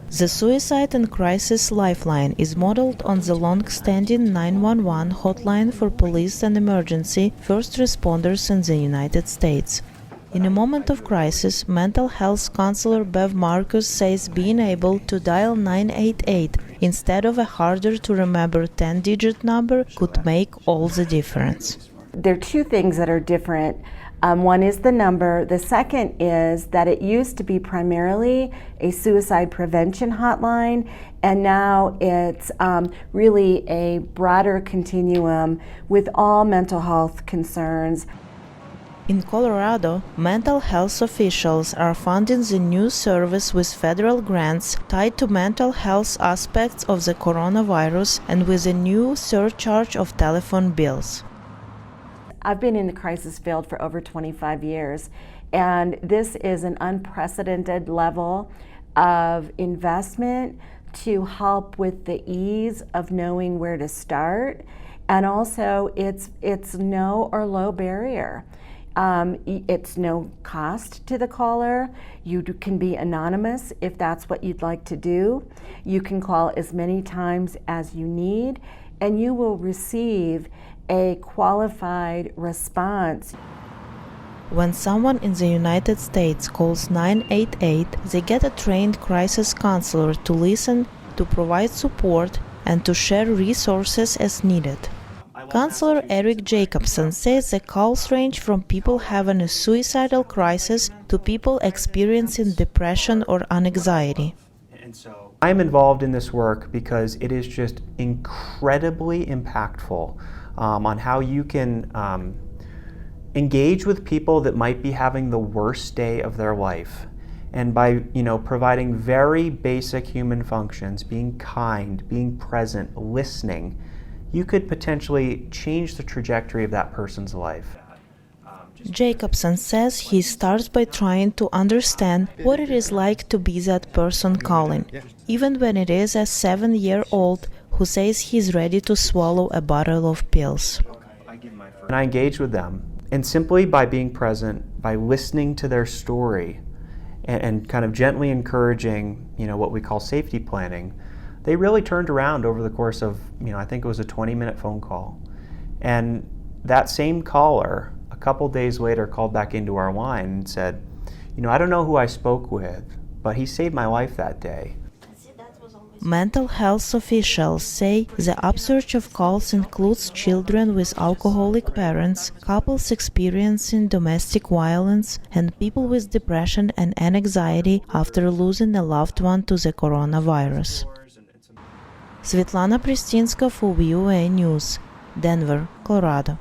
The Suicide and Crisis Lifeline is modeled on the long-standing 911 hotline for police and emergency first responders in the United States. In a moment of crisis, mental health counselor Bev Marcus says being able to dial 988 instead of a harder-to-remember 10-digit number could make all the difference. There are two things that are different. One is the number. The second is that it used to be primarily a suicide prevention hotline, and now it's really a broader continuum with all mental health concerns. In Colorado, mental health officials are funding the new service with federal grants tied to mental health aspects of the coronavirus and with a new surcharge of telephone bills. I've been in the crisis field for over 25 years, and this is an unprecedented level of investment to help with the ease of knowing where to start, and also it's no or low barrier. It's no cost to the caller. You can be anonymous if that's what you'd like to do. You can call as many times as you need, and you will receive a qualified response. When someone in the United States calls 988, they get a trained crisis counselor to listen, to provide support, and to share resources as needed. Counselor Eric Jacobson says the calls range from people having a suicidal crisis to people experiencing depression or anxiety. I'm involved in this work because it is just incredibly impactful on how you can engage with people that might be having the worst day of their life. And by providing very basic human functions, being kind, being present, listening, you could potentially change the trajectory of that person's life. Jacobson says he starts by trying to understand what it is like to be that person calling, even when it is a 7-year-old who says he's ready to swallow a bottle of pills. And I engage with them, and simply by being present, by listening to their story, and kind of gently encouraging, what we call safety planning, they really turned around over the course of, I think it was a 20-minute phone call. And that same caller, a couple days later, called back into our line and said, I don't know who I spoke with, but he saved my life that day. Mental health officials say the upsurge of calls includes children with alcoholic parents, couples experiencing domestic violence, and people with depression and anxiety after losing a loved one to the coronavirus. Svitlana Prystynska for VOA News, Denver, Colorado.